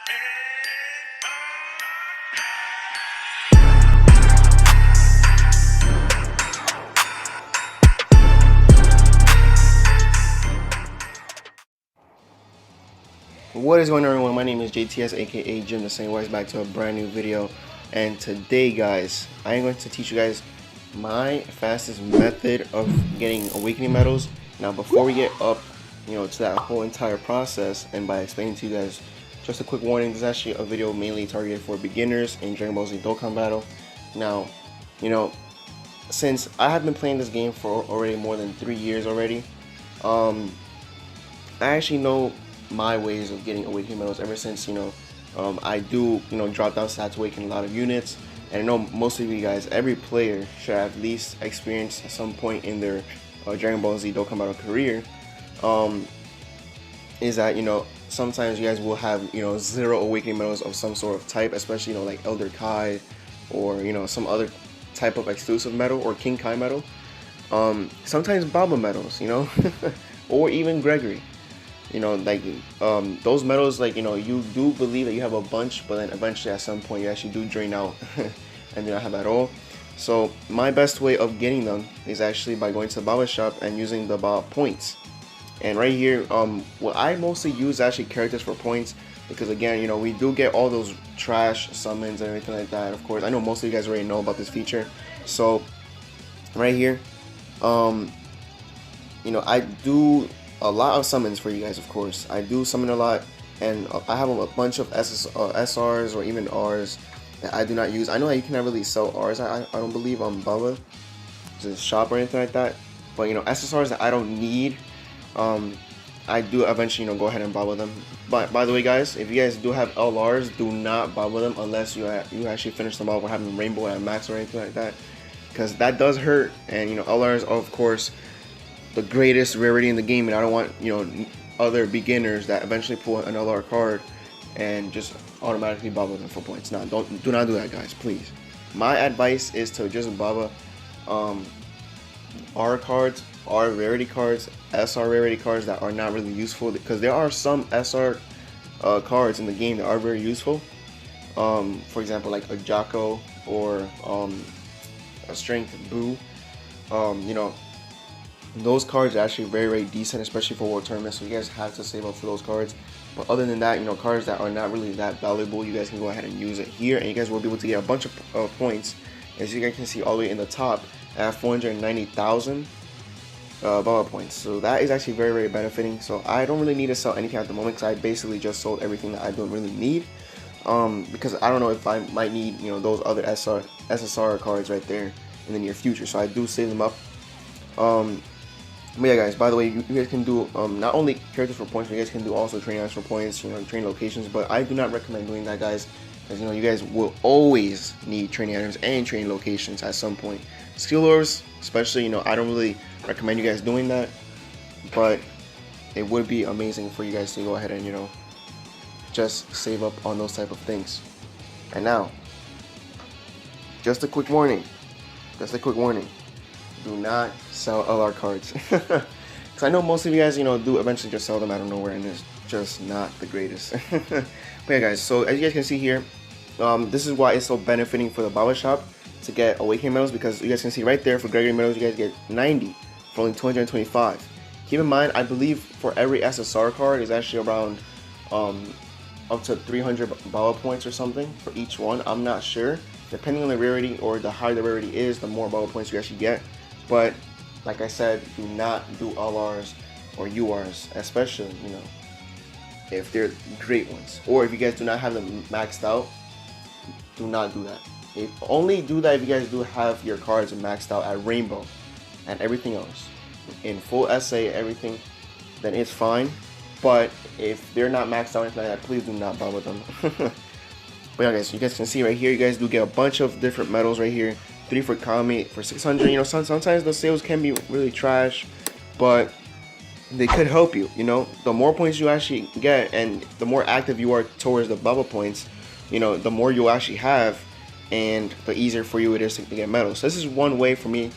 What is going on, everyone? My name is JTS, aka Jim the Saiyan. Welcome back to a brand new video. And today, guys, I am going to teach you guys my fastest method of getting awakening medals. Now, before we get up, to that whole entire process, and by explaining to you guys, just a quick warning: this is actually a video mainly targeted for beginners in Dragon Ball Z Dokkan Battle. Now, since I have been playing this game for already more than 3 years already, I actually know my ways of getting awakening medals ever since I do drop down stats to awaken a lot of units. And I know most of you guys, every player should at least experience at some point in their Dragon Ball Z Dokkan Battle career, is that sometimes you guys will have 0 awakening medals of some sort of type, especially like Elder Kai or some other type of exclusive medal or King Kai medal. Sometimes Baba medals, or even Gregory. Those medals, you do believe that you have a bunch, but then eventually at some point you actually do drain out and do not have at all. So my best way of getting them is actually by going to the Baba shop and using the Baba points. And right here, what I mostly use actually characters for points, because again, we do get all those trash summons and everything like that. Of course, I know most of you guys already know about this feature. So right here, I do a lot of summons for you guys. Of course, I do summon a lot, and I have a bunch of SRs or even Rs that I do not use. I know that you cannot really sell Rs. I don't believe on Baba, just shop or anything like that. But SSRs that I don't need, I do eventually go ahead and Baba them. But by the way, guys, if you guys do have LRs, do not Baba them unless you actually finish them off or having Rainbow at max or anything like that, because that does hurt. And LRs are of course the greatest rarity in the game, and I don't want other beginners that eventually pull an LR card and just automatically Baba them for points. No, do not do that, guys, please. My advice is to just Baba R cards, R rarity cards, SR rarity cards that are not really useful, because there are some SR cards in the game that are very useful. For example, like a Jocko or a Strength Boo. Those cards are actually very, very decent, especially for World Tournaments, so you guys have to save up for those cards. But other than that, cards that are not really that valuable, you guys can go ahead and use it here, and you guys will be able to get a bunch of points. As you guys can see all the way in the top, I have 490,000 Baba points, so that is actually very, very benefiting. So I don't really need to sell anything at the moment, because I basically just sold everything that I don't really need, because I don't know if I might need those other SSR cards right there in the near future, so I do save them up. But yeah, guys, by the way, you guys can do not only characters for points, but you guys can do also training items for points, train locations. But I do not recommend doing that, guys, because you guys will always need training items and training locations at some point. Skill orbs, especially, I don't really recommend you guys doing that, but it would be amazing for you guys to go ahead and just save up on those type of things. And now, just a quick warning. Do not sell LR cards, because I know most of you guys do eventually just sell them out of nowhere, and it's just not the greatest. But yeah, guys, so as you guys can see here, this is why it's so benefiting for the Baba shop to get awakening medals, because you guys can see right there for Gregory medals you guys get 90 for only 225. Keep in mind, I believe for every SSR card is actually around up to 300 Baba points or something for each one. I'm not sure, depending on the rarity, or the higher the rarity is, the more Baba points you actually get. But like I said, do not do LRs or URs, especially if they're great ones, or if you guys do not have them maxed out. Do not do that. Only do that if you guys do have your cards maxed out at Rainbow and everything else in full SA, everything, then it's fine. But if they're not maxed out or anything like that, please do not bother them. But yeah, guys, you guys can see right here, you guys do get a bunch of different medals right here. 3 for Kami, for 600. Sometimes the sales can be really trash, but they could help you. The more points you actually get, and the more active you are towards the Baba points, the more you'll actually have, and the easier for you it is to get medals. So this is one way for me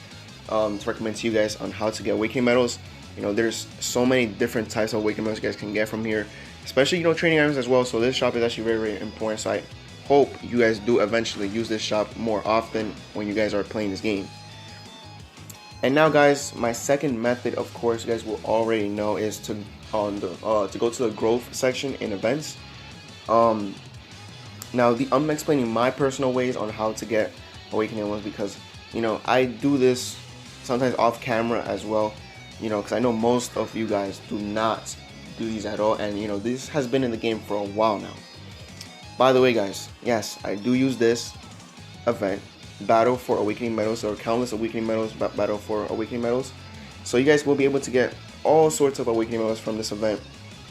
to recommend to you guys on how to get awakening medals. There's so many different types of awakening medals you guys can get from here. especially training items as well. So this shop is actually very, very important. So I hope you guys do eventually use this shop more often when you guys are playing this game. And now, guys, my second method, of course, you guys will already know, is to go to the growth section in events. Now I'm explaining my personal ways on how to get awakening ones, because I do this sometimes off camera as well, because I know most of you guys do not do these at all, and this has been in the game for a while now. By the way, guys, yes, I do use this event, battle for awakening medals, or countless awakening medals, battle for awakening medals. So you guys will be able to get all sorts of awakening medals from this event.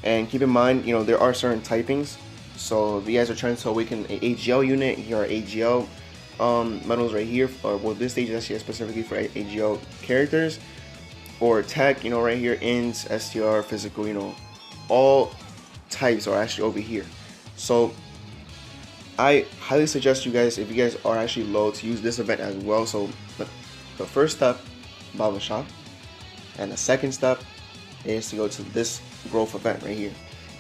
And keep in mind, there are certain typings. So if you guys are trying to awaken an AGL unit, here are AGL medals right here. Well, this stage is actually specifically for AGL characters, or tech, right here, INS, STR, physical, all types are actually over here. So I highly suggest you guys, if you guys are actually low, to use this event as well. So the first step, Baba Shop, and the second step is to go to this growth event right here.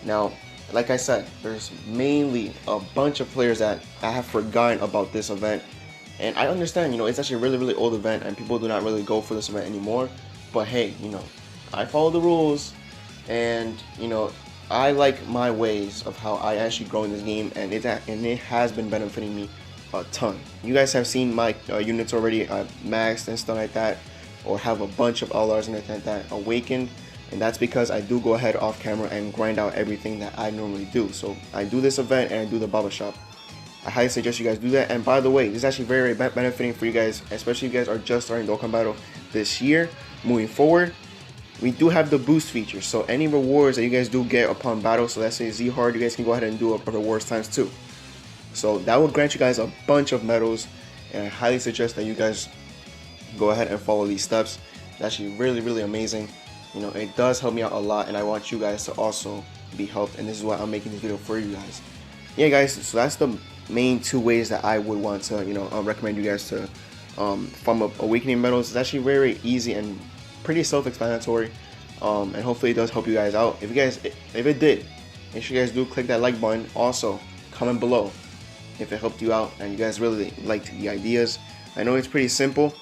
Now, like I said, there's mainly a bunch of players that I have forgotten about this event, and I understand, it's actually a really, really old event, and people do not really go for this event anymore. But hey, I follow the rules, and I like my ways of how I actually grow in this game, and it has been benefiting me a ton. You guys have seen my units already maxed and stuff like that, or have a bunch of LRs and anything like that awakened, and that's because I do go ahead off camera and grind out everything that I normally do. So I do this event and I do the Baba Shop. I highly suggest you guys do that. And by the way, this is actually very, very benefiting for you guys, especially if you guys are just starting Dokkan Battle this year. Moving forward, we do have the boost feature, so any rewards that you guys do get upon battle, so let's say Z hard, you guys can go ahead and do a rewards times 2. So that will grant you guys a bunch of medals, and I highly suggest that you guys go ahead and follow these steps. It's actually really, really amazing. It does help me out a lot, and I want you guys to also be helped, and this is why I'm making this video for you guys. Yeah, guys, so that's the main 2 ways that I would want to recommend you guys to farm up awakening medals. It's actually very, very easy and pretty self-explanatory, and hopefully it does help you guys out. If it did, make sure you guys do click that like button. Also, comment below if it helped you out and you guys really liked the ideas. I know it's pretty simple,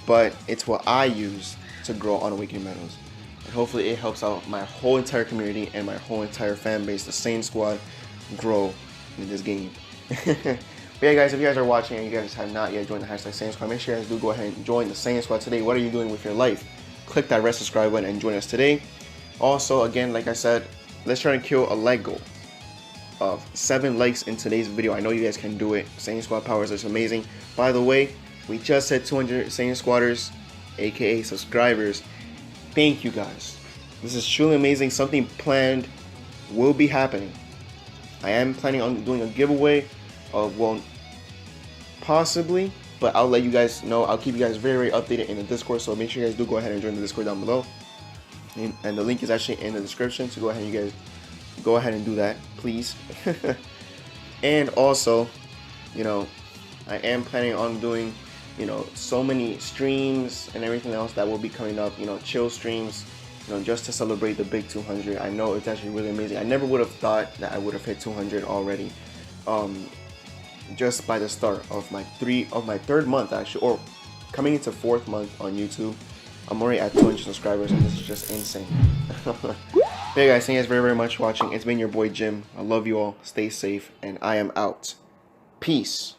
but it's what I use to grow on awakening medals, and hopefully it helps out my whole entire community and my whole entire fan base, the Saiyan squad, grow in this game. But yeah, guys, if you guys are watching and you guys have not yet joined the hashtag Saiyan squad, make sure you guys do go ahead and join the Saiyan squad today. What are you doing with your life? Click that red subscribe button and join us today. Also, again, like I said, let's try to kill a like goal of 7 likes in today's video. I know you guys can do it. Saiyan squad powers is amazing. By the way, we just hit 200 Saiyan squatters, aka subscribers. Thank you guys. This is truly amazing. Something planned will be happening. I am planning on doing a giveaway of, well, possibly, but I'll let you guys know. I'll keep you guys very, very updated in the Discord, so make sure you guys do go ahead and join the Discord down below. And the link is actually in the description, so go ahead and you guys go ahead and do that, please. And also, I am planning on doing, so many streams and everything else that will be coming up, chill streams, just to celebrate the big 200. I know it's actually really amazing. I never would have thought that I would have hit 200 already. Just by the start of my 3rd month, actually, or coming into 4th month on YouTube, I'm already at 200 subscribers, and this is just insane. Hey guys, thank you guys very, very much for watching. It's been your boy Jim. I love you all. Stay safe, and I am out. Peace.